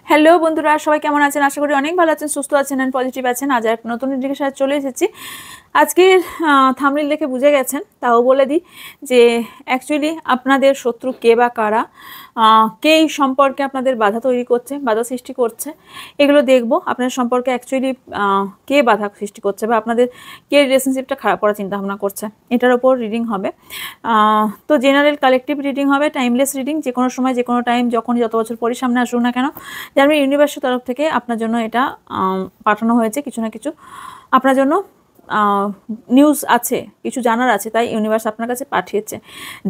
Hello বন্ধুরা, সবাই কেমন আছেন? আশা করি অনেক ভালো আছেন, সুস্থ আছেন এন্ড পজিটিভ আছেন। আজ এক নতুন রিডিংয়ের সাথে চলে এসেছি। আজকের থাম্বনেল দেখে বুঝে গেছেন, তাও বলে দিই যে অ্যাকচুয়ালি আপনাদের শত্রু কে বা কারা, কে এই সম্পর্কে আপনাদের বাধা তৈরি করছে, বাধা সৃষ্টি করছে, এগুলো দেখব। আপনার সম্পর্কে অ্যাকচুয়ালি কে বাধা সৃষ্টি করছে বা আপনাদের কে রিলেশনশিপটা খারাপ করার চিন্তা ভাবনা করছে, এটার ওপর রিডিং হবে। তো জেনারেল কালেকটিভ রিডিং হবে, টাইমলেস রিডিং। যে কোনো সময়, যে কোনো টাইম, যখন যত বছর পরই সামনে আসুক না কেন, যেমন ইউনিভার্সের তরফ থেকে আপনার জন্য এটা পাঠানো হয়েছে। কিছু না কিছু আপনার জন্য নিউজ আছে, কিছু জানার আছে, তাই ইউনিভার্স আপনার কাছে পাঠিয়েছে।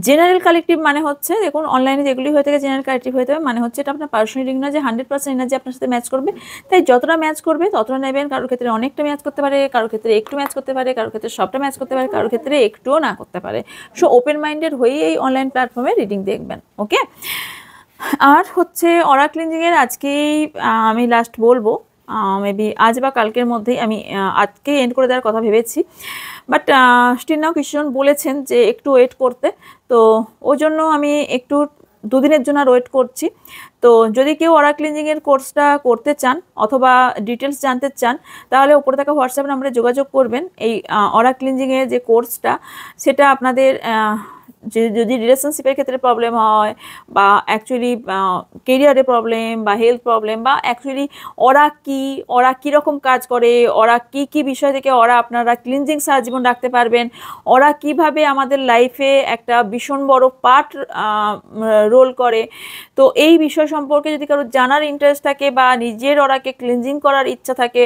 জেনারেল কালেকটিভ মানে হচ্ছে, দেখুন অনলাইনে যেগুলি হয়ে থাকে জেনারেল কালেকটিভ হয়ে থাকে, মানে হচ্ছে এটা আপনার পার্সোনাল রিডিং না যে 100% এনার্জি আপনার সাথে ম্যাচ করবে, তাই যতটা ম্যাচ করবে ততটা নেবেন। কারোর ক্ষেত্রে অনেকটা ম্যাচ করতে পারে, কারোর ক্ষেত্রে একটু ম্যাচ করতে পারে, কারোর ক্ষেত্রে সবটা ম্যাচ করতে পারে, কারোর ক্ষেত্রে একটুও না করতে পারে। সো ওপেন মাইন্ডেড হয়েই এই অনলাইন প্ল্যাটফর্মে রিডিং দেখবেন, ওকে। আর হচ্ছে অরা ক্লিনজিংয়ের আজকেই আমি লাস্ট বলবো, মেবি আজ বা কালকের মধ্যেই। আমি আজকে এন্ড করে দেওয়ার কথা ভেবেছি, বাট স্টিল নাও কিছুজন বলেছেন যে একটু ওয়েট করতে, তো ওই জন্য আমি একটু দুদিনের জন্য আর ওয়েট করছি। তো যদি কেউ অরা ক্লিনজিংয়ের কোর্সটা করতে চান অথবা ডিটেলস জানতে চান, তাহলে উপরে থাকা হোয়াটসঅ্যাপ নাম্বারে যোগাযোগ করবেন। এই অরা ক্লিনজিংয়ের যে কোর্সটা, সেটা আপনাদের যে যদি রিলেশনশিপের ক্ষেত্রে প্রবলেম হয়, বা অ্যাকচুয়ালি কেরিয়ারে প্রবলেম, বা হেলথ প্রবলেম, বা অ্যাকচুয়ালি ওরা কীরকম কাজ করে, ওরা কি বিষয় থেকে আপনারা ক্লিনজিং সারা জীবন রাখতে পারবেন, ওরা কিভাবে আমাদের লাইফে একটা ভীষণ বড় পার্ট রোল করে, তো এই বিষয় সম্পর্কে যদি কারো জানার ইন্টারেস্ট থাকে বা নিজের ওরাকে ক্লিনজিং করার ইচ্ছা থাকে,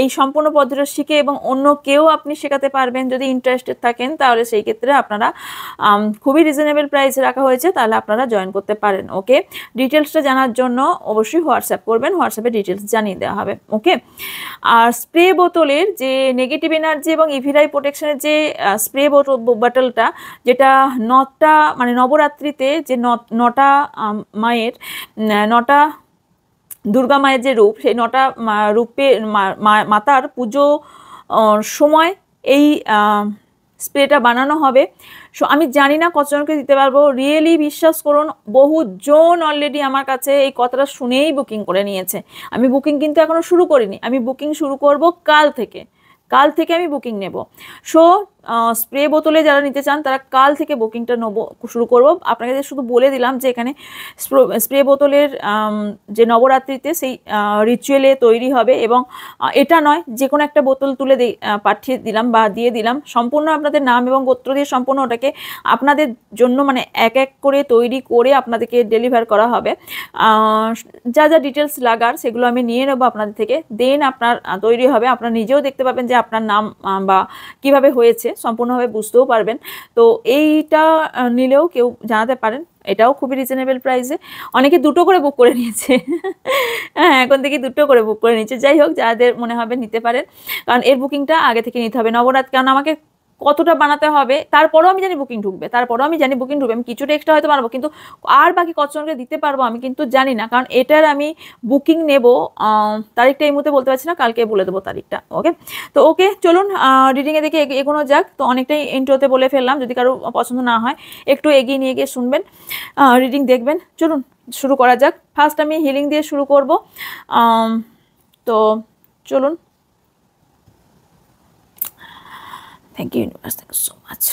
এই সম্পূর্ণ পদ্ধতিটা শিখে এবং অন্য কেউ আপনি শেখাতে পারবেন যদি ইন্টারেস্টেড থাকেন, তাহলে সেই ক্ষেত্রে আপনারা খুবই রিজনেবল প্রাইসে রাখা হয়েছে, তাহলে আপনারা জয়েন করতে পারেন, ওকে। ডিটেলসটা জানার জন্য অবশ্যই হোয়াটসঅ্যাপ করবেন, হোয়াটসঅ্যাপে ডিটেলস জানিয়ে দেওয়া হবে, ওকে। আর স্প্রে বোতলের যে নেগেটিভ এনার্জি এবং ইভিরাই প্রোটেকশনের যে স্প্রে বোতলটা, যেটা মানে নবরাত্রিতে যে নটা মায়ের, নটা দুর্গা মায়ের যে রূপ, সেই নটা রূপে মাতার পুজো সময় এই স্প্রেটা বানানো হবে। সো আমি জানি না কতজনকে দিতে পারবো, রিয়েলি বিশ্বাস করুন বহুজন অলরেডি আমার কাছে এই কথাটা শুনেই বুকিং করে নিয়েছে। আমি বুকিং কিন্তু এখনো শুরু করিনি, আমি বুকিং শুরু করব কাল থেকে আমি বুকিং নেব। সো স্প্রে বোতলে যারা নিতে চান তারা কাল থেকে বুকিংটা শুরু করব। আপনাকে শুধু বলে দিলাম যে এখানে স্প্রে বোতলের যে নবরাত্রিতে সেই রিচুয়ালে তৈরি হবে, এবং এটা নয় যে কোনো একটা বোতল তুলে পাঠিয়ে দিলাম বা দিয়ে দিলাম, সম্পূর্ণ আপনাদের নাম এবং গোত্র দিয়ে সম্পূর্ণ ওটাকে আপনাদের জন্য মানে এক এক করে তৈরি করে আপনাদেরকে ডেলিভার করা হবে। যা যা ডিটেলস লাগার সেগুলো আমি নিয়ে নেবো আপনাদের থেকে, দেন আপনার তৈরি হবে। আপনারা নিজেও দেখতে পাবেন যে আপনার নাম বা কিভাবে হয়েছে সম্পূর্ণভাবে বুঝতেও পারবেন। তো এইটা নিলেও কেউ জানাতে পারেন, এটাও খুবই রিজনেবল প্রাইসে। অনেকে দুটো করে বুক করে নিয়েছে হ্যাঁ, এখন থেকে দুটো করে বুক করে নিচ্ছে। যাই হোক, যাদের মনে হবে নিতে পারেন, কারণ এর বুকিংটা আগে থেকে নিতে হবে। নবরাত, কারণ আমাকে কতটা বানাতে হবে তারপরেও আমি জানি বুকিং ঢুকবে, আমি কিছুটা এক্সট্রা হয়তো বানাবো, কিন্তু আর বাকি কতজনকে দিতে পারবো আমি কিন্তু জানি না, কারণ এটার আমি বুকিং নেব। তারিখটা এই মুহূর্তে বলতে পারছি না, কালকে বলে দেবো তারিখটা, ওকে। তো ওকে, চলুন রিডিংয়ে দেখে এগোনো যাক। তো অনেকটাই ইন্ট্রোতে বলে ফেললাম, যদি কারো পছন্দ না হয় একটু এগিয়ে নিয়ে গিয়ে শুনবেন, রিডিং দেখবেন। চলুন শুরু করা যাক। ফার্স্ট আমি হিলিং দিয়ে শুরু করব, তো চলুন। Thank you, universe. Thank you so much.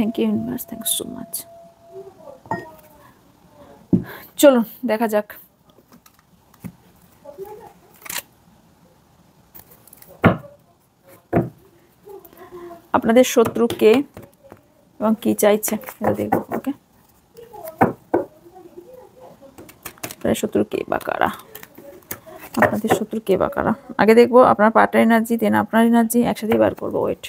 Thank you, universe. Thanks so much. চলুন দেখা যাক। আপনাদের শত্রুকে এবং কি চাইছে এটা দেখবো। ওকে, শত্রু কে বা কারা, আপনাদের শত্রু কে বা কারা। আগে দেখবো আপনার পার্টনার এনার্জি, দেন আপনার এনার্জি, একসাথেই বার করবো। ওয়েট,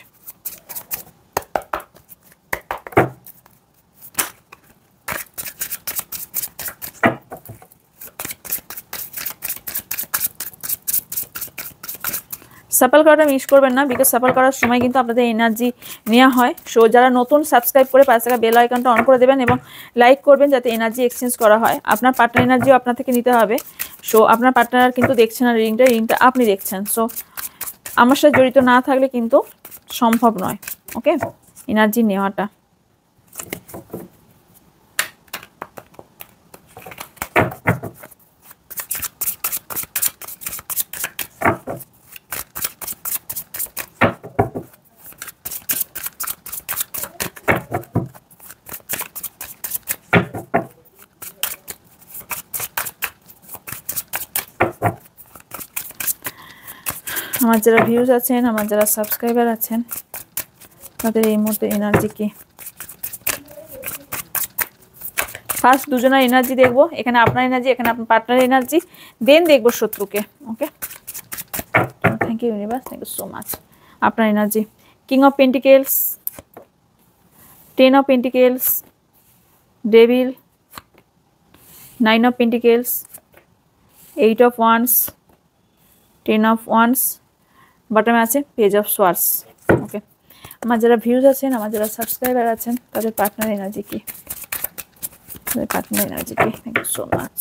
সাফল করাটা মিস করবেন না, বিকজ সাফল করার সময় কিন্তু আপনাদের এনার্জি নেওয়া হয়। সো যারা নতুন সাবস্ক্রাইব করে পাশে থাকা বেল আইকনটা অন করে দেবেন এবং লাইক করবেন যাতে এনার্জি এক্সচেঞ্জ করা হয়। আপনার পার্টনার এনার্জিও আপনার থেকে নিতে হবে। সো আপনার পার্টনার কিন্তু দেখছেন না রিডিংটা আপনি দেখছেন। সো আমার সাথে জড়িত না থাকলে কিন্তু সম্ভব নয়। ওকে, এনার্জি নেওয়াটা। আমার যারা ভিউজ আছেন, আমার যারা সাবস্ক্রাইবার আছেন, তাদের এই মুহূর্তে এনার্জি কি। ফার্স্ট দুজনের এনার্জি দেখবো, এখানে আপনার এনার্জি, এখানে আপনার পার্টনার এনার্জি, দেন দেখবো শত্রুকে। Okay, thank you universe, thank you so much. আপনার energy, king of pentacles, 10 of pentacles, devil, 9 of pentacles, 8 of wands, 10 of wands, বটমে আছে পেজ অফ সোয়ার্ডস। ওকে, আমার যারা ভিউজ আছেন, আমার যারা সাবস্ক্রাইবার আছেন, তাদের পার্টনার এনার্জি কি, তাদের পার্টনার এনার্জি কি। Thank you so much.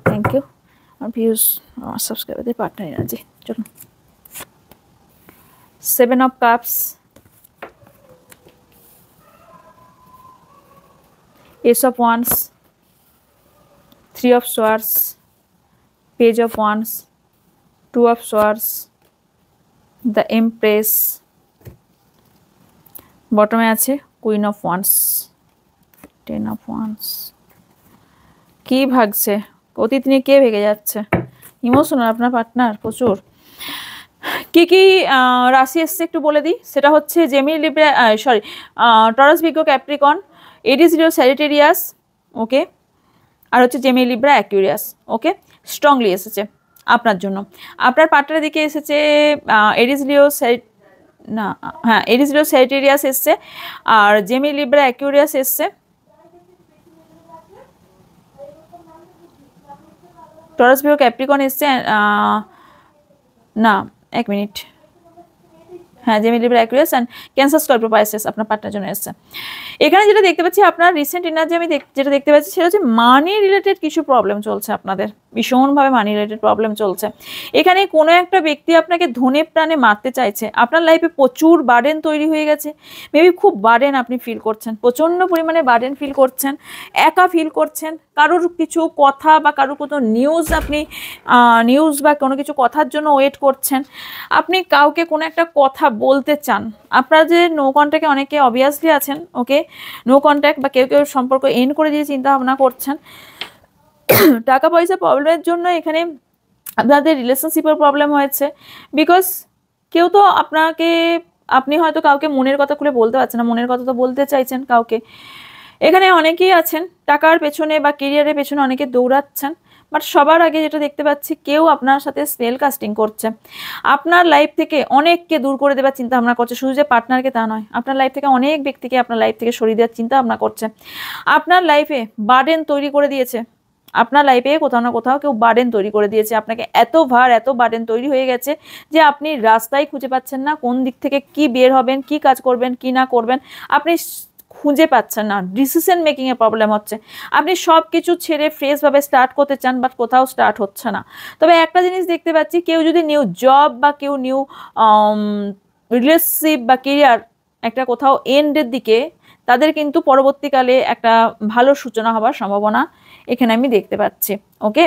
Thank you আমার ভিউজ, আমার সাবস্ক্রাইবারদের পার্টনার এনার্জি। চলুন, 7 of cups, Ace of Wands, 3 of Swords, Page of Wands, 2 of Swords, the Empress, bottom এ আছে Queen of Wands, 10 of Wands। কি ভাগছে, অতীত নিয়ে কে ভেগে যাচ্ছে, ইমোশনাল আপনার পার্টনার প্রচুর। কি কি রাশি এসছে একটু বলে দিই, সেটা হচ্ছে Gemini, Libra, sorry Taurus, Virgo, Capricorn, Aries, Leo, Sagittarius. Okay, আর হচ্ছে Gemini, Libra, Aquarius. Okay, strongly এসেছে আপনার জন্য। আপনার পার্টনারের দিকে এসেছে এরিস, লিও, না হ্যাঁ এরিস, লিও, স্যাজিটেরিয়াস এসছে, আর জেমিনি, লিব্রা, অ্যাকুয়ারিয়াস এসছে। টরাস, ভির্গো, ক্যাপ্রিকন এসছে না, এক মিনিট, হ্যাঁ Gemini, Libra, Aquarius and Cancer, Scorpio, Pisces আপনার পার্টনার জন্য এসছে। এখানে যেটা দেখতে পাচ্ছি আপনার রিসেন্ট এনার্জি, আমি যেটা দেখতে পাচ্ছি সেটা হচ্ছে মানি রিলেটেড কিছু প্রবলেম চলছে আপনাদের, ভীষণভাবে মানি রিলেটেড প্রবলেম চলছে। এখানে কোনো একটা ব্যক্তি আপনাকে ধনে প্রাণে মারতে চাইছে। আপনার লাইফে প্রচুর বার্ডেন তৈরি হয়ে গেছে, মেবি খুব বার্ডেন আপনি ফিল করছেন, প্রচণ্ড পরিমাণে বার্ডেন ফিল করছেন, একা ফিল করছেন। কারোর কিছু কথা বা কারোর কোনো নিউজ, আপনি নিউজ বা কোনো কিছু কথার জন্য ওয়েট করছেন। আপনি কাউকে কোনো একটা কথা বলতে চান। আপনারা যে নো কন্ট্যাক্টে অনেকে অবভিয়াসলি আছেন, ওকে, নো কন্ট্যাক্ট বা কেউ কেউ সম্পর্ক এন্ড করে দিয়ে চিন্তা ভাবনা করছেন। টাকা পয়সা প্রবলেমের জন্য এখানে আপনাদের রিলেশনশিপের প্রবলেম হয়েছে, বিকজ কেউ তো আপনাকে, আপনি হয়তো কাউকে মনের কথা খুলে বলতে পারছেন না, মনের কথা তো বলতে চাইছেন কাউকে। এখানে অনেকেই আছেন টাকার পেছনে বা কেরিয়ারের পেছনে অনেকে দৌড়াচ্ছেন, বাট সবার আগে যেটা দেখতে পাচ্ছি কেউ আপনার সাথে স্পেল কাস্টিং করছে, আপনার লাইফ থেকে অনেককে দূর করে দেওয়ার চিন্তা ভাবনা করছে। শুধু যে পার্টনারকে তা নয়, আপনার লাইফ থেকে অনেক ব্যক্তিকে আপনার লাইফ থেকে সরিয়ে দেওয়ার চিন্তা ভাবনা করছে। আপনার লাইফে বার্ডেন তৈরি করে দিয়েছে, আপনার লাইফে কোথাও না কোথাও কেউ বার্ডেন তৈরি করে দিয়েছে আপনাকে। এত ভার, এত বার্ডেন তৈরি হয়ে গেছে যে আপনি রাস্তায় খুঁজে পাচ্ছেন না, কোন দিক থেকে কি বের হবেন, কি কাজ করবেন, কি না করবেন আপনি খুঁজে পাচ্ছেন না। ডিসিশন মেকিংয়ে প্রবলেম হচ্ছে। আপনি সব কিছু ছেড়ে ফ্রেশভাবে স্টার্ট করতে চান, বাট কোথাও স্টার্ট হচ্ছে না। তবে একটা জিনিস দেখতে পাচ্ছি, কেউ যদি নিউ জব বা কেউ নিউ রিলেশনশিপ বা কেরিয়ার একটা কোথাও এন্ডের দিকে, তাদের কিন্তু পরবর্তীকালে একটা ভালো সূচনা হওয়ার সম্ভাবনা এখানে আমি দেখতে পাচ্ছি। ওকে,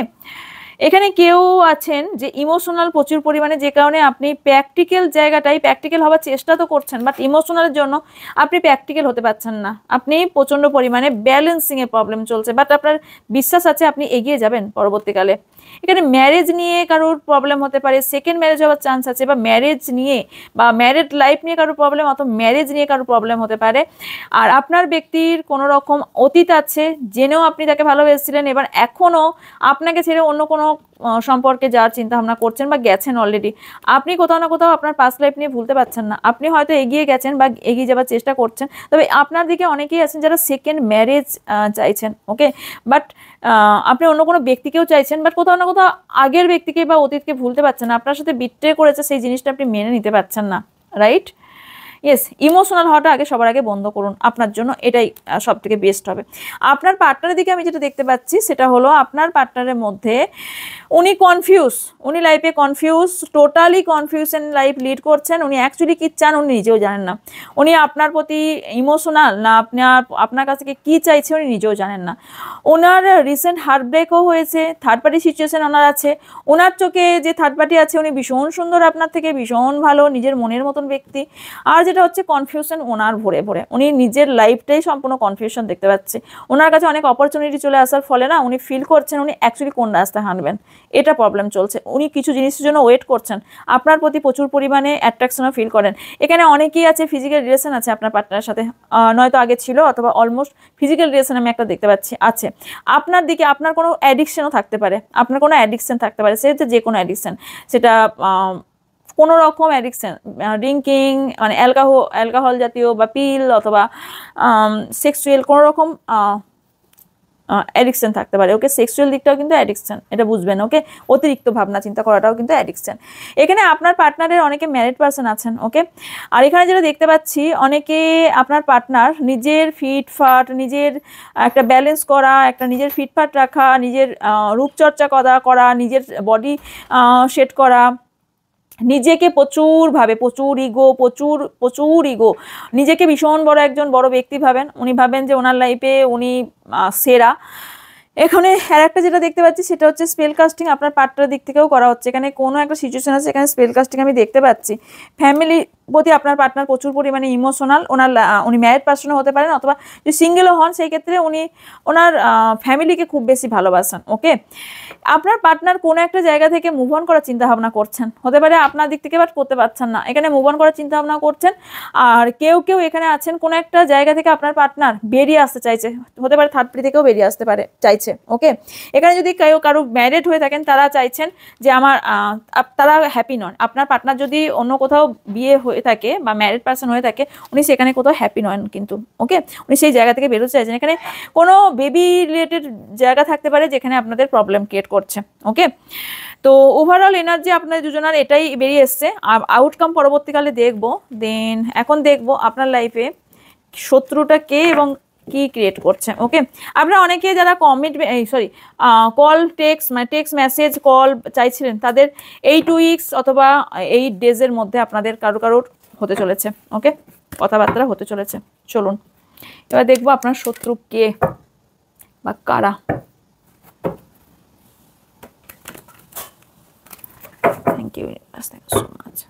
এখানে কেউ আছেন যে ইমোশনাল প্রচুর পরিমাণে, যে কারণে আপনি প্র্যাকটিক্যাল জায়গাটাই প্র্যাকটিক্যাল হওয়ার চেষ্টা তো করছেন, বাট ইমোশনালের জন্য আপনি প্র্যাকটিক্যাল হতে পারছেন না। আপনি প্রচণ্ড পরিমাণে ব্যালেন্সিংয়ে প্রবলেম চলছে, বাট আপনার বিশ্বাস আছে আপনি এগিয়ে যাবেন পরবর্তীকালে। এখানে ম্যারেজ নিয়ে কারোর প্রবলেম হতে পারে, সেকেন্ড ম্যারেজ হওয়ার চান্স আছে, বা ম্যারেজ নিয়ে বা ম্যারেড লাইফ নিয়ে কারোর প্রবলেম, অথবা ম্যারেজ নিয়ে কারোর প্রবলেম হতে পারে। আর আপনার ব্যক্তির কোনো রকম অতীত আছে, জেনেও আপনি তাকে ভালোবেসেছিলেন, এবার এখনও আপনাকে ছেড়ে অন্য কোনো সম্পর্কে যাওয়ার চিন্তা ভাবনা করছেন বা গেছেন অলরেডি। আপনি কোথাও না কোথাও আপনার পাস্ট লাইফ নিয়ে ভুলতে পারছেন না। আপনি হয়তো এগিয়ে গেছেন বা এগিয়ে যাওয়ার চেষ্টা করছেন, তবে আপনার দিকে অনেকেই আছেন যারা সেকেন্ড ম্যারেজ চাইছেন। ওকে, বাট আপনি অন্য কোনো ব্যক্তিকেও চাইছেন, বাট কোথাও না কোথাও আগের ব্যক্তিকে বা অতীতকে ভুলতে পারছেন না। আপনার সাথে বিট্রে করেছে, সেই জিনিসটা আপনি মেনে নিতে পারছেন না, রাইট? ইয়েস, ইমোশনাল হওয়াটা আগে সবার আগে বন্ধ করুন, আপনার জন্য এটাই সব থেকে বেস্ট হবে। আপনার পার্টনারের দিকে আমি যেটা দেখতে পাচ্ছি সেটা হলো আপনার পার্টনারের মধ্যে উনি কনফিউজ, উনি লাইফে confuse, totally confusion life lead করছেন। উনি অ্যাকচুয়ালি কী চান উনি নিজেও জানেন না। উনি আপনার প্রতি ইমোশনাল না আপনার কাছ থেকে কী চাইছে উনি নিজেও জানেন না। ওনার রিসেন্ট হার্টব্রেকও হয়েছে, থার্ড পার্টি সিচুয়েশন ওনার আছে। ওনার চোখে যে থার্ড পার্টি আছে উনি ভীষণ সুন্দর, আপনার থেকে ভীষণ ভালো, নিজের মনের মতন ব্যক্তি। আর যেটা হচ্ছে কনফিউশন ওনার ভরে ভরে, উনি নিজের লাইফটাই সম্পূর্ণ কনফিউশন দেখতে পাচ্ছে। ওনার কাছে অনেক অপরচুনিটি চলে আসার ফলে না উনি ফিল করছেন উনি অ্যাকচুয়ালি কোন রাস্তায় হাঁটবেন, এটা প্রবলেম চলছে। উনি কিছু জিনিসের জন্য ওয়েট করছেন, আপনার প্রতি প্রচুর পরিমাণে অ্যাট্রাকশনও ফিল করেন। এখানে অনেকেই আছে ফিজিক্যাল রিলেশন আছে আপনার পার্টনারের সাথে, নয়তো আগে ছিল, অথবা অলমোস্ট ফিজিক্যাল রিলেশন আমি একটা দেখতে পাচ্ছি আছে। আপনার দিকে আপনার কোনো অ্যাডিকশনও থাকতে পারে, আপনার কোনো অ্যাডিকশন থাকতে পারে, সেটা যে কোনো অ্যাডিকশন, সেটা কোনো রকম অ্যাডিকশন, ড্রিঙ্কিং মানে অ্যালকোহল জাতীয় বা পিল, অথবা সেক্সুয়াল কোনো রকম অ্যাডিকশন থাকতে পারে। ওকে, সেক্সুয়াল দিকটাও কিন্তু অ্যাডিকশন, এটা বুঝবেন। ওকে, অতিরিক্ত ভাবনা চিন্তা করাটাও কিন্তু অ্যাডিকশন। এখানে আপনার পার্টনারের অনেকে ম্যারিড পার্সন আছেন। ওকে, আর এখানে যেটা দেখতে পাচ্ছি অনেকে আপনার পার্টনার নিজের ফিটফাট, নিজের একটা ব্যালেন্স করা, একটা নিজের ফিটফাট রাখা, নিজের রূপচর্চা করা, নিজের বডি সেট করা, নিজেকে প্রচুরভাবে প্রচুর ইগো, নিজেকে ভীষণ একজন বড় ব্যক্তি ভাবেন। উনি ভাবেন যে ওনার লাইফে উনি সেরা। এখানে আর একটা যেটা দেখতে পাচ্ছি সেটা হচ্ছে স্পেল কাস্টিং আপনার পার্টনারের দিক থেকেও করা হচ্ছে। এখানে কোনো একটা সিচুয়েশন আছে, এখানে স্পেল কাস্টিং আমি দেখতে পাচ্ছি। ফ্যামিলি প্রতি আপনার পার্টনার প্রচুর পরিমাণে ইমোশনাল। উনি ম্যারিড পার্সনও হতে পারেন, অথবা যদি সিঙ্গেলও হন সেই ক্ষেত্রে উনি ওনার ফ্যামিলিকে খুব বেশি ভালোবাসেন। ওকে, আপনার পার্টনার কোনো একটা জায়গা থেকে মুভ অন করার চিন্তা ভাবনা করছেন, হতে পারে আপনার দিক থেকে বাট করতে পারছেন না, এখানে মুভ অন করার চিন্তা ভাবনা করছেন। আর কেউ এখানে আছেন কোনো একটা জায়গা থেকে আপনার পার্টনার বেরিয়ে আসতে চাইছে, হতে পারে থার্ড পার্টি থেকেও বেরিয়ে আসতে পারে চাইছে। ওকে, এখানে যদি কারো ম্যারিড হয়ে থাকেন তারা চাইছেন যে তারা হ্যাপি নন। আপনার পার্টনার যদি অন্য কোথাও বিয়ে হয়ে থাকে বা ম্যারিড পার্সন হয়ে থাকে, উনি সেখানে কোথাও হ্যাপি নন কিন্তু। ওকে, উনি সেই জায়গা থেকে বেরোতে চাইছেন। এখানে কোনো বেবি রিলেটেড জায়গা থাকতে পারে যেখানে আপনাদের প্রবলেম ক্রিয়েট করছে। ওকে, তো ওভারঅল এনার্জি আপনাদের দুজনের এটাই বেরিয়ে এসছে। আউটকাম পরবর্তীকালে দেখব। দেন এখন দেখব আপনার লাইফে শত্রুটা কে এবং কি ক্রিয়েট করছে। ওকে, আপনারা অনেকে যারা কল টেক্সট মেসেজ কল চাইছিলেন, তাদের 8 উইকস অথবা 8 ডেজের মধ্যে আপনাদের কারোর হতে চলেছে। ওকে, কথাবার্তা হতে চলেছে। চলুন এবার দেখবো আপনার শত্রু কে বা কারা। Thank you so much.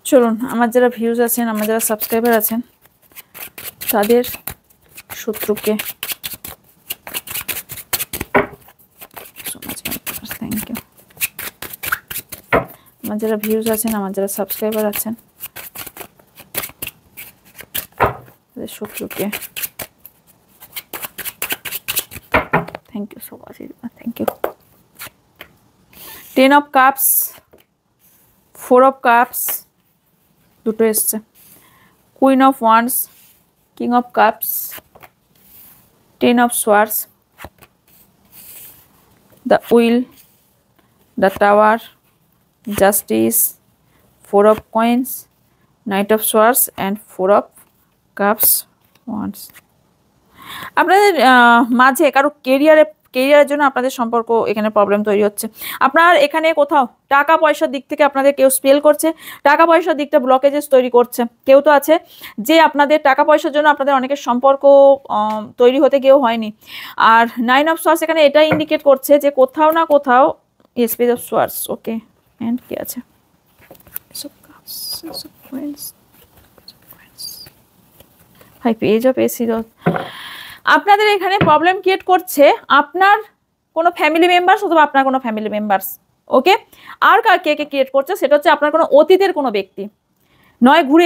চলুন আমার যারা ভিউজ আছেন, আমার যারা সাবস্ক্রাইবার আছেন, তাদের শত্রুকে থ্যাংক ইউ। আমার যারা ভিউজ আছেন, আমার যারা সাবস্ক্রাইবার আছেন, তাদের শত্রুকে thank you so much. Thank you. 10 of cups, 4 of cups, দুটো এসছে। Queen of wands, king of cups, 10 of swords, the wheel, the tower, justice, 4 of coins, Knight of swords and 4 of cups wands। আপনাদের মাঝে কারো কেরিয়ারের জন্য আপনাদের সম্পর্ক এখানে প্রবলেম তৈরি হচ্ছে। আপনার এখানে কোথাও টাকা পয়সার দিক থেকে আপনাদের কেউ স্পেল করছে, টাকা পয়সার দিকটা ব্লকেজেস তৈরি করছে। কেউ তো আছে যে আপনাদের টাকা পয়সার জন্য আপনাদের অনেকের সম্পর্ক তৈরি হতে গিয়েও হয়নি। আর 9 of swords এখানে এটা ইন্ডিকেট করছে যে কোথাও না কোথাও Page of swords, okay, and কি আছে, পেজ অফ এসি। আপনাদের এখানে প্রবলেম ক্রিয়েট করছে আপনার কোনো ফ্যামিলি মেম্বার্স অথবা আপনার কোনো ফ্যামিলি মেম্বার্স, ওকে। আর কে কে ক্রিয়েট করছে সেটা হচ্ছে আপনার কোনো অতীতের কোনো ব্যক্তি, নয় ঘুরে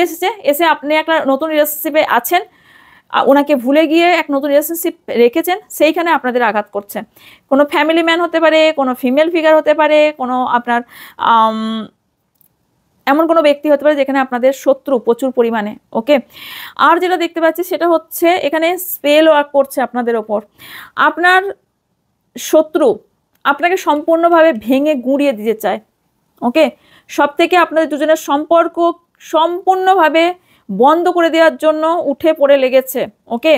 এসে আপনি একটা নতুন রিলেশনশিপে আছেন, ওনাকে ভুলে গিয়ে এক নতুন রিলেশনশিপ রেখেছেন, সেইখানে আপনাদের আঘাত করছে। কোনো ফ্যামিলি ম্যান হতে পারে, কোনো ফিমেল ফিগার হতে পারে, কোনো আপনার এমন কোনো ব্যক্তি হতে পারে যেখানে আপনাদের শত্রু প্রচুর পরিমাণে, ওকে। আর যেটা দেখতে পাচ্ছি সেটা হচ্ছে এখানে স্পেল ওয়ার্ক করছে আপনাদের ওপর। আপনার শত্রু আপনাকে সম্পূর্ণভাবে ভেঙে গুঁড়িয়ে দিতে চায়, ওকে। সব থেকে আপনাদের দুজনের সম্পর্ক সম্পূর্ণভাবে বন্ধ করে দেওয়ার জন্য উঠে পড়ে লেগেছে, ওকে।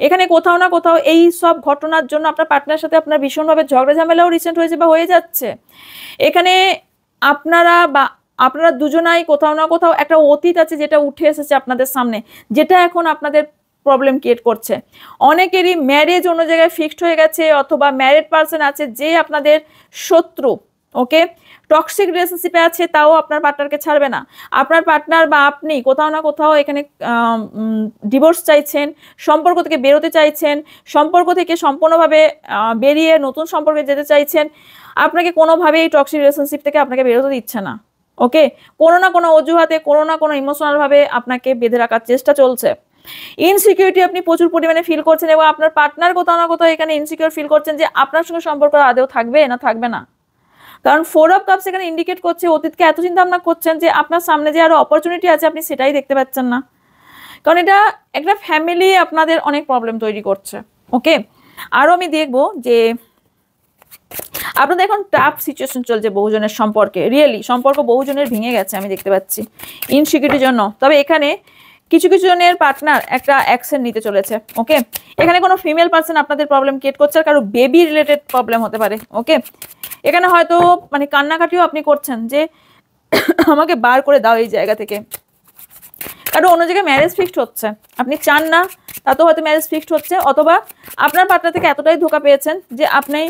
এখানে কোথাও না কোথাও এই সব ঘটনার জন্য আপনার পার্টনারের সাথে আপনার ভীষণভাবে ঝগড়া ঝামেলাও রিসেন্ট হয়েছে বা হয়ে যাচ্ছে। এখানে আপনারা দুজনাই কোথাও না কোথাও একটা অতীত আছে যেটা উঠে এসেছে আপনাদের সামনে, যেটা এখন আপনাদের প্রবলেম ক্রিয়েট করছে। অনেকেরই ম্যারেজ অন্য জায়গায় ফিক্সড হয়ে গেছে, অথবা ম্যারিড পার্সন আছে যে আপনাদের শত্রু, ওকে। টক্সিক রিলেশনশিপে আছে, তাও আপনার পার্টনারকে ছাড়বে না। আপনার পার্টনার বা আপনি কোথাও না কোথাও এখানে ডিভোর্স চাইছেন, সম্পর্ক থেকে বেরোতে চাইছেন, সম্পর্ক থেকে সম্পূর্ণভাবে বেরিয়ে নতুন সম্পর্কে যেতে চাইছেন। আপনাকে কোনোভাবেই এই টক্সিক রিলেশনশিপ থেকে আপনাকে বেরোতে দিচ্ছে না, ওকে। কোনো না কোনো অজুহাতে, কোনো না কোনো ইমোশনালভাবে আপনাকে বেঁধে রাখার চেষ্টা চলছে। ইনসিকিউরিটি আপনি প্রচুর পরিমাণে ফিল করছেন, এবং আপনার পার্টনার কোথাও না কোথাও এখানে ইনসিকিউর ফিল করছেন যে আপনার সঙ্গে সম্পর্ক আদৌ থাকবে না থাকবে না। কারণ 4 of cups এখানে ইন্ডিকেট করছে অতীতকে এত চিন্তা ভাবনা করছেন যে আপনার সামনে যে আরো অপরচুনিটি আছে আপনি সেটাই দেখতে পাচ্ছেন না। কারণ এটা একটা ফ্যামিলি আপনাদের অনেক প্রবলেম তৈরি করছে, ওকে। আরও আমি দেখবো যে আপনাদের এখন টাফ সিচুয়েশন চলছে বহুজনের সম্পর্কে, রিয়েলি সম্পর্ক বহুজনের ভেঙে গেছে আমি দেখতে পাচ্ছি ইনসিকিউরিটির জন্য। তবে এখানে কিছু কিছু জনের পার্টনার একটা অ্যাকশন নিতে চলেছে, ওকে। এখানে কোনো ফিমেল পার্সন আপনাদের প্রবলেম ক্রিয়েট করছে, আর কারো বেবি রিলেটেড প্রবলেম হতে পারে, ওকে। এখানে হয়তো মানে কান্নাকাটিও আপনি করছেন যে আমাকে বার করে দাও এই জায়গা থেকে। কারণ অন্য জায়গায় ম্যারেজ ফিক্সড হচ্ছে, আপনি চান না তাতেও হয়তো ম্যারেজ ফিক্সড হচ্ছে, অথবা আপনার পার্টনার থেকে এতটাই ধোকা পেয়েছেন যে আপনি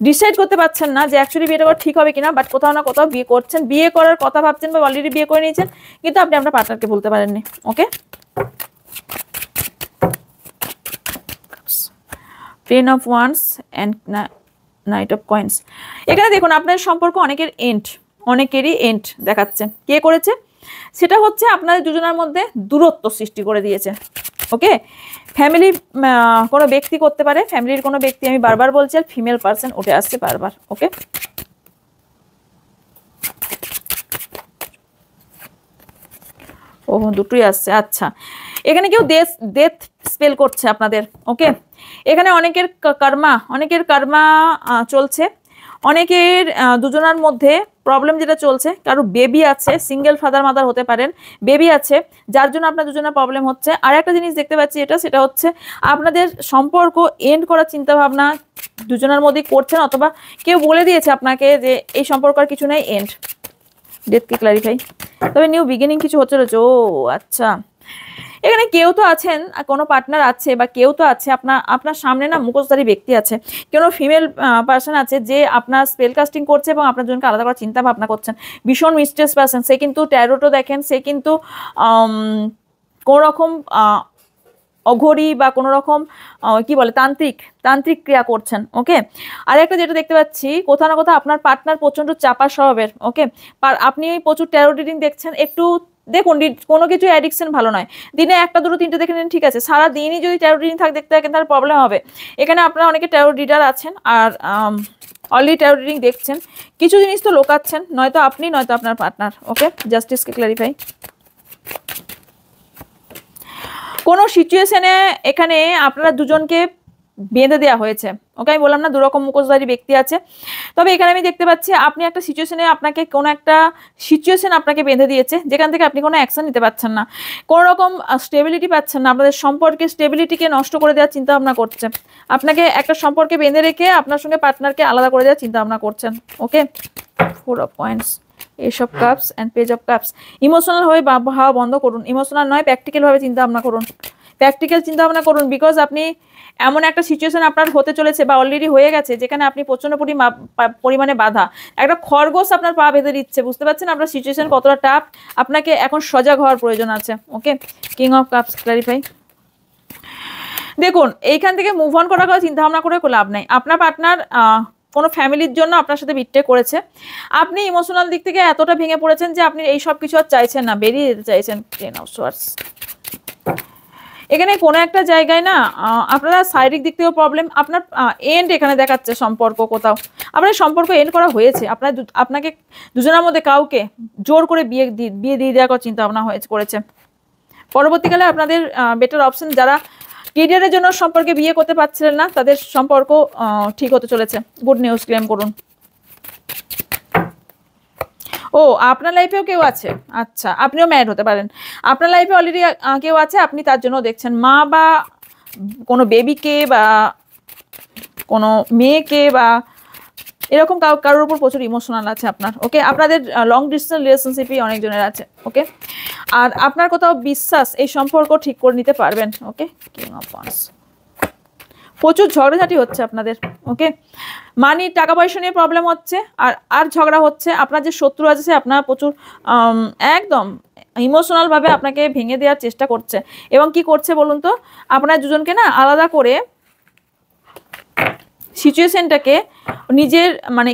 ডিসাইড করতে পারছেন না যে অ্যাকচুয়ালি বিয়েটা করা ঠিক হবে কিনা, বাট কোথাও না কোথাও বিয়ে করছেন, বিয়ে করার কথা ভাবছেন বা অলরেডি বিয়ে করে নিয়েছেন, কিন্তু আপনি আপনার পার্টনারকে বলতে পারেননি, ওকে। 10 of wands and Knight of coins। এখানে দেখুন আপনার সম্পর্ক অনেকেরই এন্ড দেখাচ্ছে। কে করেছে? সেটা হচ্ছে আপনাদের দুজনের মধ্যে দূরত্ব সৃষ্টি করে দিয়েছে, ওকে। ফ্যামিলি কোনো ব্যক্তি করতে পারে, ফ্যামিলির কোনো ব্যক্তি, আমি বারবার বলছি, আর ফিমেল পার্সন উঠে আসছে বারবার, ওকে। ও দুটোই আসছে, আচ্ছা। এখানে কেউ ডেথ স্পেল করছে আপনাদের, ওকে। এখানে অনেকের কর্মা চলছে, অনেকের দুজনের মধ্যে প্রবলেম যেটা চলছে, কারো বেবি আছে, সিঙ্গেল ফাদার মাদার হতে পারেন, বেবি আছে, যার জন্য আপনার দুজনের প্রবলেম হচ্ছে। আর একটা জিনিস দেখতে পাচ্ছি সেটা হচ্ছে আপনাদের সম্পর্ক এন্ড করার চিন্তা ভাবনা দুজনের মধ্যেই করছেন, অথবা কেউ বলে দিয়েছে আপনাকে যে এই সম্পর্ক আর কিছু নেই, এন্ড। ডেথকে ক্লারিফাই, তবে নিউ বিগিনিং কিছু হচ্ছে রয়েছে। ও আচ্ছা, এখানে কেউ তো আছেন, কোনো পার্টনার আছে, বা কেউ তো আছে আপনার সামনে না মুখোশধারী ব্যক্তি আছে, কোনো ফিমেল পার্সন আছে যে আপনার স্পেল কাস্টিং করছে এবং আপনার জন্য আলাদা করার চিন্তা ভাবনা করছেন। ভীষণ মিস্টেরিয়াস পার্সন, সে কিন্তু ট্যারোটও দেখেন, সে কিন্তু কোনো রকম অঘরী বা কোনো রকম কি বলে তান্ত্রিক ক্রিয়া করছেন, ওকে। আর একটা যেটা দেখতে পাচ্ছি, কোথাও না কোথাও আপনার পার্টনার প্রচণ্ড চাপা স্বভাবের, ওকে। আপনি প্রচুর ট্যারো রিডিং দেখছেন, একটু দেখুন, কোনো কিছু অ্যাডিকশন ভালো নয়। দিনে 1, 2, 3 দেখে নিন, ঠিক আছে। সারা দিনই যদি ট্যারো রিডিং দেখতে থাকেন তাহলে প্রবলেম হবে। এখানে আপনারা অনেকে ট্যারো রিডার আছেন, আর অলরেডি ট্যারো রিডিং দেখছেন, কিছু জিনিস তো লোকাচ্ছেন, নয়তো আপনি নয়তো আপনার পার্টনার, ওকে। জাস্টিসকে ক্লারিফাই। কোনো সিচুয়েশনে এখানে আপনারা দুজনকে বেঁধে দেওয়া হয়েছে। ওকে, আমি বললাম না দুরকম মুখোশধারী ব্যক্তি আছে। তবে এখানে আমি দেখতে পাচ্ছি আপনি একটা সিচুয়েশনে, আপনাকে কোনো একটা সিচুয়েশন আপনাকে বেঁধে দিয়েছে, যেখান থেকে আপনি কোনো অ্যাকশন নিতে পারছেন না, কোনো রকম স্টেবিলিটি পাচ্ছেন না, আপনাদের সম্পর্কের স্টেবিলিটিকে নষ্ট করে দেওয়ার চিন্তা ভাবনা করছে, আপনাকে একটা সম্পর্কে বেঁধে রেখে আপনার সঙ্গে পার্টনারকে আলাদা করে দেওয়ার চিন্তা ভাবনা করছেন। ওকে, 4 of points, S of cups and page of cups. Emotional হয়ে ভাবা বন্ধ করুন, ইমোশনাল নয় প্র্যাকটিক্যাল ভাবে চিন্তা ভাবনা করুন, প্র্যাকটিক্যাল চিন্তা ভাবনা করুন। বিকজ আপনি এমন একটা সিচুয়েশন আপনার হতে চলেছে বা অলরেডি হয়ে গেছে, যেখানে আপনি প্রচন্ড পরিমাণে বাধা, একটা খরগোশ আপনার পা বেঁধে দিচ্ছে। বুঝতে পারছেন আপনার সিচুয়েশন কতটা টাফ, আপনাকে এখন সজাগ হওয়ার প্রয়োজন আছে। ওকে, কিং অফ কাপস, ক্লারিফাই। দেখুন, এইখান থেকে মুভ অন করার কথা চিন্তা ভাবনা করে লাভ নাই। আপনার পার্টনার কোনো ফ্যামিলির জন্য আপনার সাথে বিট্রে করেছে, আপনি ইমোশনাল দিক থেকে এতটা ভেঙে পড়েছেন যে আপনি এই সব কিছু আর চাইছেন না, বেরিয়ে যেতে চাইছেন। 10 অফ সোয়ার্ডস। এখানে কোনো একটা জায়গায় না আপনারা শারীরিক দিক থেকেও প্রবলেম, আপনার এন্ড এখানে দেখাচ্ছে সম্পর্ক, কোথাও আপনার সম্পর্ক এন্ড করা হয়েছে, আপনাকে দুজনের মধ্যে কাউকে জোর করে বিয়ে দিয়ে দেওয়ার চিন্তা ভাবনা করেছে। পরবর্তীকালে আপনাদের বেটার অপশন, যারা কেরিয়ারের জন্য সম্পর্কে বিয়ে করতে পারছিলেন না, তাদের সম্পর্ক ঠিক হতে চলেছে। গুড নিউজ ক্লেম করুন। ও, আপনার লাইফেও কেউ আছে, আচ্ছা, আপনিও ম্যারিড হতে পারেন, আপনার লাইফে অলরেডি কেউ আছে, আপনি তার জন্য দেখছেন, মা বা কোনো বেবিকে বা কোনো মেয়েকে বা এরকম কারোর উপর প্রচুর ইমোশনাল আছে আপনার। ওকে, আপনাদের লং ডিস্টেন্স রিলেশনশিপই অনেকজনের আছে। ওকে, আর আপনার কোথাও বিশ্বাস, এই সম্পর্ক ঠিক করে নিতে পারবেন। ওকে, কিং অফ ওয়ান্স। প্রচুর ঝগড়াঝাটি হচ্ছে আপনাদের। ওকে, মানি, টাকা পয়সা নিয়ে প্রবলেম হচ্ছে, আর ঝগড়া হচ্ছে। আপনার যে শত্রু আছে সে আপনার প্রচুর একদম ইমোশনাল ভাবে আপনাকে ভেঙে দেওয়ার চেষ্টা করছে। এবং কি করছে বলুন তো, আপনার দুজনকে না আলাদা করে সিচুয়েশনটাকে নিজের মানে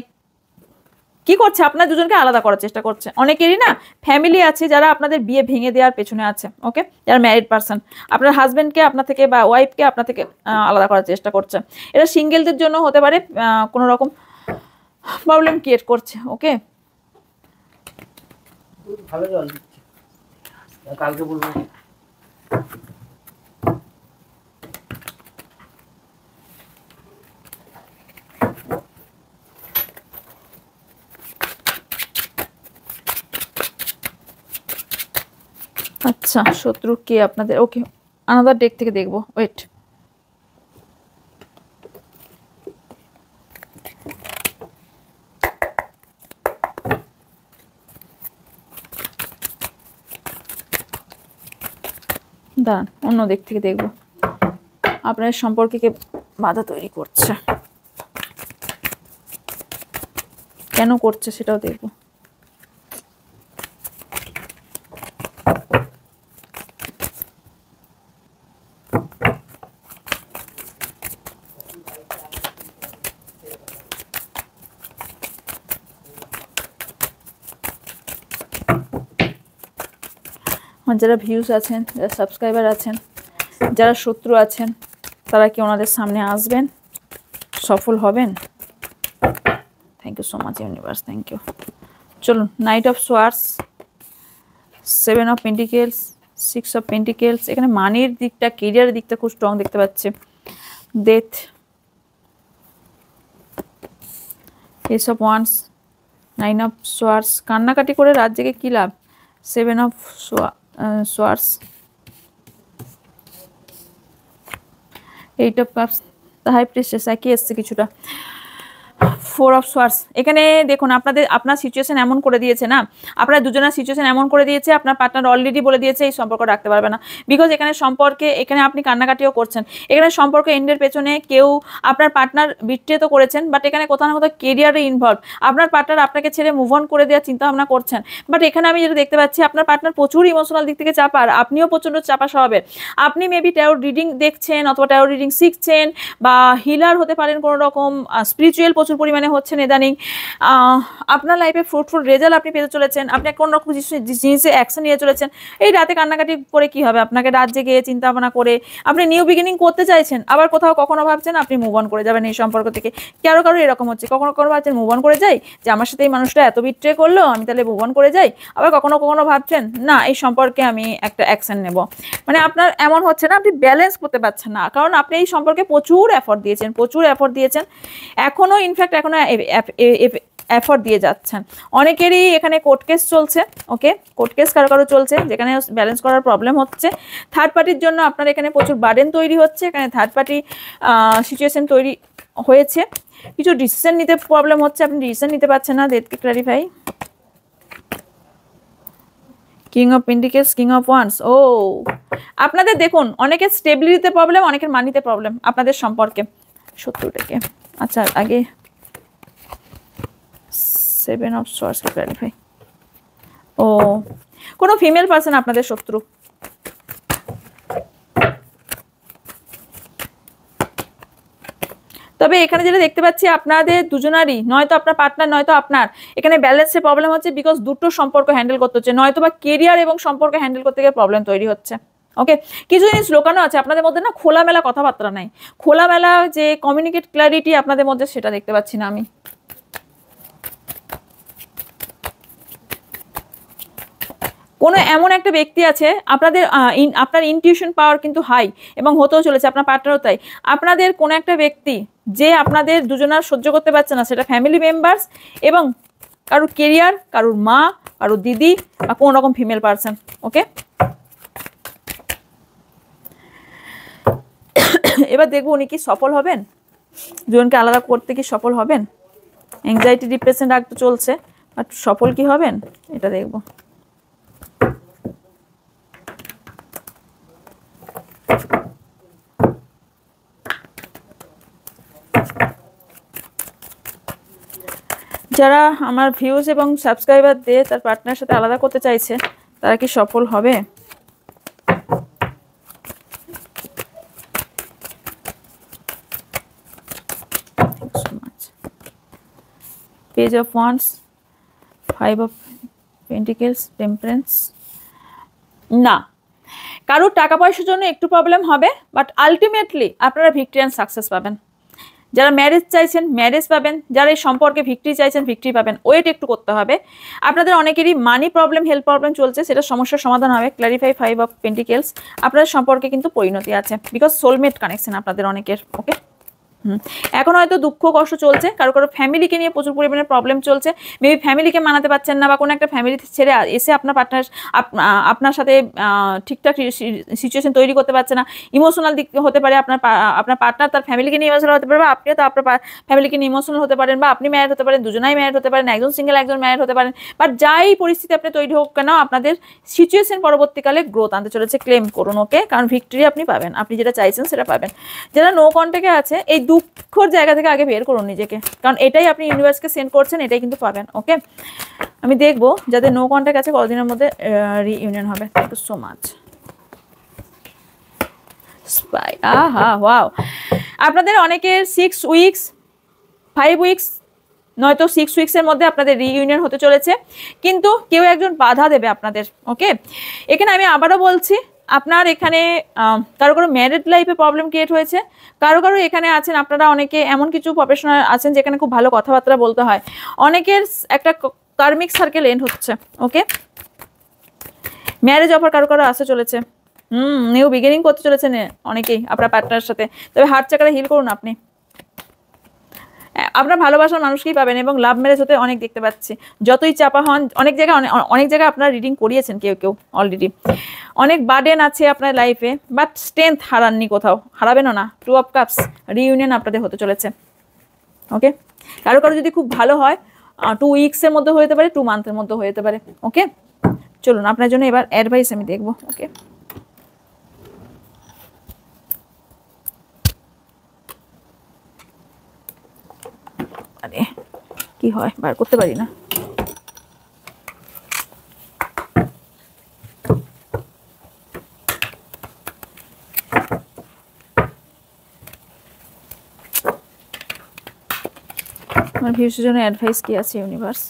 কি করছে, আপনার দুজনকে আলাদা করার চেষ্টা করছে। অনেকেরই না ফ্যামিলি আছে যারা আপনাদের বিয়ে ভেঙে দেওয়ার পেছনে আছে। ওকে, যারা ম্যারিড পারসন আপনার হাজব্যান্ডকে আপনার থেকে বা ওয়াইফকে আপনার থেকে আলাদা করার চেষ্টা করছে। এটা সিঙ্গেলদের জন্য হতে পারে, কোনো রকম প্রবলেম ক্রিয়েট করছে। ওকে, ভালো জল দিচ্ছে, কালকে বলবো। আচ্ছা, শত্রু কে আপনাদের? ওকে, আনাদার ডেক থেকে দেখবো, ওয়েট। দাঁড়ান, অন্য দিক থেকে দেখবো আপনার সম্পর্কে কে বাধা তৈরি করছে, কেন করছে সেটাও দেখবো। যারা ভিউজ আছেন, যারা সাবস্ক্রাইবার আছেন, যারা শত্রু আছেন, তারা কি ওনাদের সামনে আসবেন, সফল হবেন? Thank you so much universe, thank you. চলুন, knight of swords, 7 of pentacles, 6 of pentacles. এখানে মানির দিকটা, কেরিয়ারের দিকটা খুব স্ট্রং দেখতে পাচ্ছি। Death, ace of wands, 9 of swords. কান্নাকাটি করে রাত জেগে কী লাভ? 7 of swords, 8 of cups, the high priestess, একই এসছে কিছুটা। 4 অফ সোয়ার্ডস। এখানে দেখুন, আপনার সিচুয়েশন এমন করে দিয়েছে না, আপনার দুজনের সিচুয়েশন এমন করে দিয়েছে, আপনার পার্টনার অলরেডি বলে দিয়েছে এই সম্পর্ক রাখতে পারবে না। বিকজ এখানে এখানে আপনি কান্নাকাটিও করছেন, এখানে সম্পর্ক এন্ডের পেছনে কেউ আপনার পার্টনার বিট্রে তো করেছেন, বাট এখানে কোথাও না কোথাও কেরিয়ারে ইনভলভ। আপনার পার্টনার আপনাকে ছেড়ে মুভ অন করে দেওয়ার চিন্তা ভাবনা করছেন, বাট এখানে আমি যেটা দেখতে পাচ্ছি, আপনার পার্টনার প্রচুর ইমোশনাল দিক থেকে চাপা, আর আপনিও প্রচন্ড চাপা স্বভাবের। আপনি মেবি ট্যারো রিডিং দেখছেন, অথবা ট্যারো রিডিং শিখছেন, বা হিলার হতে পারেন, কোনো রকম স্পিরিচুয়াল প্রচুর পরিমাণে মনে হচ্ছে ইদানিং আপনার লাইফে ফ্রুটফুল রেজাল্ট আপনি পেতে চলেছেন, আপনি কোন রকম জিনিসে অ্যাকশন নিয়ে চলেছেন। এই রাতে কান্নাকাটি করে কি হবে, আপনাকে রাত জেগে চিন্তা ভাবনা করে আপনি নিউ বিগিনিং করতে চাইছেন, আবার কোথাও কখনো ভাবছেন আপনি মুভ অন করে যাবেন এই সম্পর্ক থেকে। কারো কারো এরকম হচ্ছে, কখনো কখনো ভাবছেন মুভ অন করে যাই, যে আমার সাথে এই মানুষটা এত বিট্রে করলো আমি তাহলে মুভ অন করে যাই। আবার কখনো কখনো ভাবছেন না এই সম্পর্কে আমি একটা অ্যাকশন নেব। মানে আপনার এমন হচ্ছে না, আপনি ব্যালেন্স করতে পারছেন না, কারণ আপনি এই সম্পর্কে প্রচুর এফর্ট দিয়েছেন, এখনো ইনফ্যাক্ট এখনো এফর্ট দিয়ে যাচ্ছেন। অনেকেরই এখানে কোর্ট কেস চলছে, ওকে, কোর্ট কেস কারো কারো চলছে, যেখানে ব্যালেন্স করার প্রবলেম হচ্ছে। থার্ড পার্টির জন্য আপনার এখানে প্রচুর বার্ডেন তৈরি হচ্ছে, এখানে থার্ড পার্টি সিচুয়েশন তৈরি হয়েছে, কিছু ডিসিশন নিতে প্রবলেম হচ্ছে, আপনি ডিসিশন নিতে পারছেন না। দেখতে clarify, king of pentacles, king of wands. ও আপনাদের দেখুন, অনেকের স্টেবিলিটিতে প্রবলেম, অনেকের মানিতে প্রবলেম আপনাদের সম্পর্কে শত্রুটাকে। আচ্ছা আগে সেভেন অফ সোয়ার্ডস ক্লারিফাই। ও কোনো ফিমেল পার্সন আপনাদের শত্রু। তবে এখানে যেটা দেখতে পাচ্ছি আপনাদের দুজনারই, নয়তো আপনার পার্টনার নয়তো আপনার এখানে ব্যালেন্সে প্রবলেম হচ্ছে, বিকজ দুটো সম্পর্ক হ্যান্ডেল করতে হচ্ছে, নয়তো বা কেরিয়ার এবং সম্পর্ক হ্যান্ডেল করতে গিয়ে প্রবলেম তৈরি হচ্ছে। ওকে, কিছু জিনিস লোকানো আছে আপনাদের মধ্যে না, খোলামেলা কথাবার্তা নাই, খোলামেলা যে কমিউনিকেট ক্ল্যারিটি আপনাদের মধ্যে সেটা দেখতে পাচ্ছি না আমি। কোনো এমন একটা ব্যক্তি আছে আপনাদের, আপনার ইনটিউশন পাওয়ার কিন্তু হাই এবং হতেও চলেছে, আপনার পার্টনারও তাই। আপনাদের কোনো একটা ব্যক্তি যে আপনাদের দুজনার সহ্য করতে পারছে না, সেটা ফ্যামিলি মেম্বার্স এবং কারোর কেরিয়ার, কারোর মা, কারোর দিদি বা কোনো রকম ফিমেল পার্সন। ওকে, এবার দেখবো উনি কি সফল হবেন, দুজনকে আলাদা করতে কি সফল হবেন। অ্যাংজাইটি ডিপ্রেশন রাগ তো চলছে, বাট সফল কি হবেন এটা দেখবো। যারা আমার ভিউজ এবং সাবস্ক্রাইবার দিয়ে তার পার্টনারের সাথে আলাদা করতে চাইছে, তারা কি সফল হবে? Page of wands, five of pentacles, temperance. না, কারোর টাকা পয়সার জন্য একটু প্রবলেম হবে, বাট আলটিমেটলি আপনারা ভিক্টরি অ্যান্ড সাকসেস পাবেন। যারা ম্যারেজ চাইছেন ম্যারেজ পাবেন, যারা এই সম্পর্কে ভিক্টরি চাইছেন ভিক্টরি পাবেন। ওয়েট একটু করতে হবে। আপনাদের অনেকেরই মানি প্রবলেম, হেলথ প্রবলেম চলছে, সেটা সমস্যার সমাধান হবে। Clarify, five of pentacles. আপনাদের সম্পর্কে কিন্তু পরিণতি আছে, বিকজ সোলমেট কানেকশন আপনাদের অনেকের। ওকে, এখন হয়তো দুঃখ কষ্ট চলছে, কারো কারো ফ্যামিলিকে নিয়ে প্রচুর পরিমাণে প্রবলেম চলছে, মেবি ফ্যামিলিকে মানাতে পারছেন না, বা কোনো একটা ফ্যামিলি ছেড়ে এসে আপনার পার্টনার আপনার সাথে ঠিকঠাক সিচুয়েশন তৈরি করতে পারছে না। ইমোশনাল দিক হতে পারে, আপনার পার্টনার তার ফ্যামিলিকে নিয়ে ইমোশনাল হতে পারে, বা আপনিও তো আপনার ফ্যামিলিকে নিয়ে ইমোশনাল হতে পারেন, বা আপনি ম্যারিড হতে পারেন, দুজনাই ম্যারিড হতে পারেন, একজন সিঙ্গেল একজন ম্যারিড হতে পারেন। বাট যাই পরিস্থিতি আপনি তৈরি হোক কেন, আপনাদের সিচুয়েশন পরবর্তীকালে গ্রোথ আনতে চলেছে। ক্লেম করুন, ওকে, কারণ ভিক্টরি আপনি পাবেন, আপনি যেটা চাইছেন সেটা পাবেন। যারা নো কন্ট্যাক্টে আছে, এই দুঃখর জায়গা থেকে আগে বের করুন নিজেকে, কারণ এটাই আপনি ইউনিভার্সকে সেন্ড করছেন, এটাই কিন্তু পাবেন। ওকে, আমি দেখবো যাদের নো কন্ট্যাক্ট আছে কতদিনের মধ্যে রিইউনিয়ন হবে। Thank you so much. Spy, আহা ওয়াও, আপনাদের অনেকের 6 উইকস, 5 উইকস নয়তো 6 উইকসের মধ্যে আপনাদের রিইউনিয়ন হতে চলেছে, কিন্তু কেউ একজন বাধা দেবে আপনাদের। ওকে, এখানে আমি আবারও বলছি, আপনার এখানে কারো কারো ম্যারিড লাইফে প্রবলেম ক্রিয়েট হয়েছে, কারো কারো এখানে আছেন আপনারা অনেকে এমন কিছু প্রফেশনাল আছেন যেখানে খুব ভালো কথাবার্তা বলতে হয়, অনেকের একটা কার্মিক সার্কেল এন্ড হচ্ছে। ওকে, ম্যারেজ অফার কারো কারো আসতে চলেছে, নিউ বিগিনিং করতে চলেছেন অনেকেই আপনার পার্টনারের সাথে। তবে হার্ট চাকরা হিল করুন, আপনি আপনার ভালোবাসার মানুষকেই পাবেন, এবং লাভ ম্যারেজ হতে অনেক দেখতে পাচ্ছি। যতই চাপা হন, অনেক জায়গায় আপনারা রিডিং করিয়েছেন কেউ কেউ অলরেডি, অনেক বার্ডেন আছে আপনার লাইফে, বাট স্ট্রেংথ হারাননি, কোথাও হারাবেনও না। 2 অফ কাপস, রিইউনিয়ন আপনাদের হতে চলেছে। ওকে, কারো কারো যদি খুব ভালো হয় 2 উইকসের মধ্যে হতে পারে, 2 মান্থের মধ্যে হতে পারে। ওকে, চলুন আপনার জন্য এবার অ্যাডভাইস আমি দেখবো। ওকে, আরে কি হয়, বার করতে পারি না। আমার ভিউসের জন্য অ্যাডভাইস কি আছে ইউনিভার্স?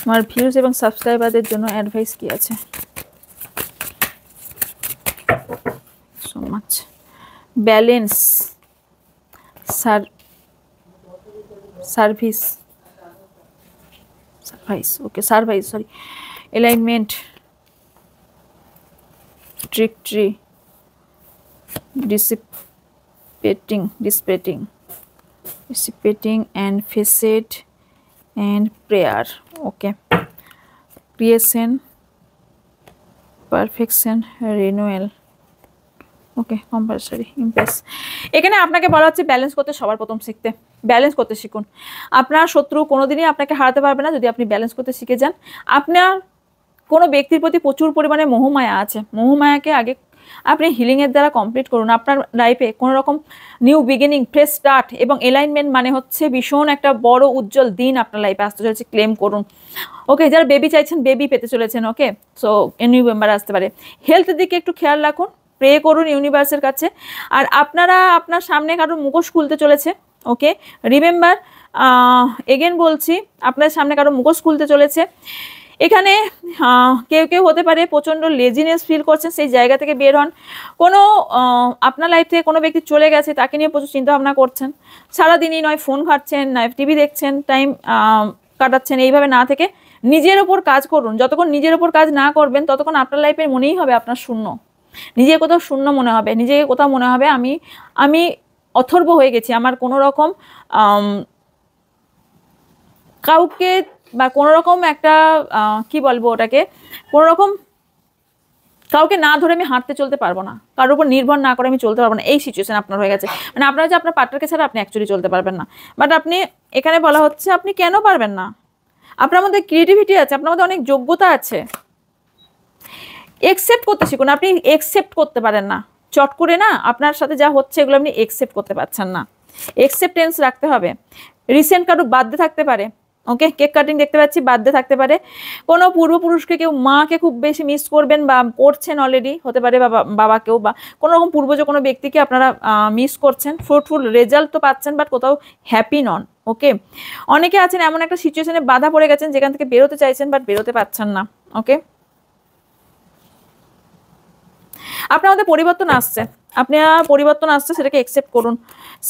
আমার ভিউজ এবং সাবস্ক্রাইবারদের জন্য অ্যাডভাইস কি আছে? So much balance, service, sorry, alignment, ট্রিকট্রি, dissipating and facade and prayer. Okay, creation, perfection, renewal. Okay, compulsory impress. এখানে আপনাকে বলা হচ্ছে ব্যালেন্স করতে সবার প্রথম শিখতে, ব্যালেন্স করতে শিখুন। আপনার শত্রু কোনোদিনই আপনাকে হারাতে পারবে না যদি আপনি ব্যালেন্স করতে শিখে যান। আপনার কোনো ব্যক্তির প্রতি প্রচুর পরিমাণে মোহমায়া আছে, মোহমায়াকে আগে আপনি হিলিংয়ের দ্বারা কমপ্লিট করুন। আপনার লাইফে কোনো রকম নিউ বিগিনিং, ফ্রেশ স্টার্ট এবং এলাইনমেন্ট মানে হচ্ছে ভীষণ একটা বড় উজ্জ্বল দিন আপনার লাইফে আসতে চলেছে, ক্লেম করুন। ওকে, যারা বেবি চাইছেন, বেবি পেতে চলেছেন। ওকে, সো নিউ মেম্বার আসতে পারে। হেলথের দিকে একটু খেয়াল রাখুন, প্রে করুন ইউনিভার্সের কাছে। আর আপনারা আপনার সামনে কারোর মুখোশ খুলতে চলেছে। ওকে, রিমেম্বার, এগেন বলছি, আপনার সামনে কারো মুখোশ খুলতে চলেছে। এখানে কেউ কেউ হতে পারে প্রচণ্ড লেজিনেস ফিল করছেন, সেই জায়গা থেকে বের হন। কোনো আপনার লাইফ থেকে কোনো ব্যক্তি চলে গেছে, তাকে নিয়ে প্রচুর চিন্তাভাবনা করছেন। সারাদিনই নয় ফোন ঘাটছেন, নয় টিভি দেখছেন, টাইম কাটাচ্ছেন। এইভাবে না থেকে নিজের ওপর কাজ করুন। যতক্ষণ নিজের ওপর কাজ না করবেন ততক্ষণ আপনার লাইফে মনেই হবে আপনার শূন্য, নিজেকে কোথাও শূন্য মনে হবে, নিজেকে কোথাও মনে হবে আমি অথর্ব হয়ে গেছি। আমার কোনো রকম কাউকে বা কোনো রকম একটা কি বলবো ওটাকে, কোনো রকম কাউকে না ধরে আমি হাঁটতে চলতে পারবো না, কারোর উপর নির্ভর না করে আমি চলতে পারবো না। এই সিচুয়েশন আপনার হয়ে গেছে। মানে আপনার হচ্ছে আপনার পার্টনারকে ছাড়া আপনি অ্যাকচুয়ালি চলতে পারবেন না। বাট আপনি এখানে বলা হচ্ছে আপনি কেন পারবেন না? আপনার মধ্যে ক্রিয়েটিভিটি আছে, আপনার মধ্যে অনেক যোগ্যতা আছে। একসেপ্ট করতে শিখুন। আপনি একসেপ্ট করতে পারেন না চট করে, না আপনার সাথে যা হচ্ছে এগুলো আপনি একসেপ্ট করতে পারছেন না। একসেপ্টেন্স রাখতে হবে। রিসেন্ট কারো বার্থডে থাকতে পারে। ওকে, কেক কাটিং দেখতে পাচ্ছি, বার্থডে থাকতে পারে। কোনো পূর্বপুরুষকে, কেউ মাকে খুব বেশি মিস করবেন বা করছেন অলরেডি, হতে পারে বাবাকেও, বা কোনো রকম পূর্বজ কোনো ব্যক্তিকে আপনারা মিস করছেন। ফ্রুটফুল রেজাল্ট তো পাচ্ছেন, বাট কোথাও হ্যাপি নন। ওকে, অনেকে আছেন এমন একটা সিচুয়েশনে বাধা পড়ে গেছেন যেখান থেকে বেরোতে চাইছেন, বাট বেরোতে পারছেন না। ওকে, আপনার মধ্যে পরিবর্তন আসছে, সেটাকে অ্যাকসেপ্ট করুন।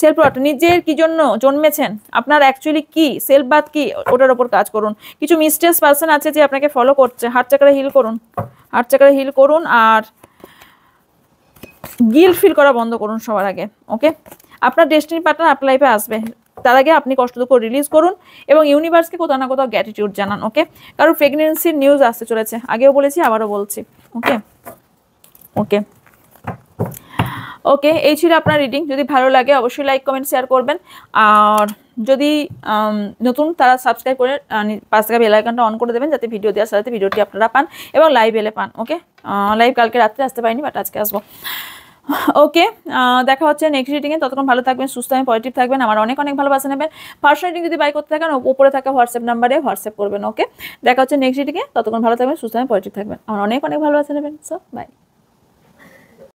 সেলফ ওয়ার্থ, নিজের কি জন্য জন্মেছেন, আপনার অ্যাকচুয়ালি কি সেলফ বাথ কি, ওটার ওপর কাজ করুন। কিছু মিস্টেরিয়াস পার্সন আছে যে আপনাকে ফলো করছে, হার্ট চাকরা হিল করুন। আর গিল্ট ফিল করা বন্ধ করুন সবার আগে। ওকে, আপনার ডেস্টিনি পার্টনার আপনার লাইফে আসবে, তার আগে আপনি কষ্ট দুঃখ রিলিজ করুন এবং ইউনিভার্সকে কোথাও না কোথাও গ্র্যাটিটিউড জানান। ওকে, কারণ প্রেগনেন্সির নিউজ আসতে চলেছে, আগেও বলেছি আবারও বলছি। ওকে ওকে ওকে, এই ছিল আপনার রিডিং। যদি ভালো লাগে অবশ্যই লাইক কমেন্ট শেয়ার করবেন। আর যদি নতুন তারা সাবস্ক্রাইব করে পাঁচ টাকা বেল আইকনটা অন করে দেবেন, যাতে ভিডিও দেওয়ার সাথে ভিডিওটি আপনারা পান এবং লাইভ এলে পান। ওকে, লাইভ কালকে রাত্রে আসতে পারিনি, বাট আজকে আসবো। ওকে, দেখা হচ্ছে নেক্সট রিডিংয়ে। ততক্ষণ ভালো থাকবেন, সুস্থ থাকবেন, পজিটিভ থাকবেন। আমার অনেক ভালোবাসা নেবেন। পার্সোনাল রিডিং যদি বাই করতে থাকেন উপরে থাকা হোয়াটসঅ্যাপ নাম্বারে হোয়াটসঅ্যাপ করবেন। ওকে, দেখা হচ্ছে নেক্সট রিডিংয়ে। ততক্ষণ ভালো থাকবেন, সুস্থ থাকবেন, পজিটিভ থাকবেন। আমার অনেক ভালোবাসা নেবেন। So by.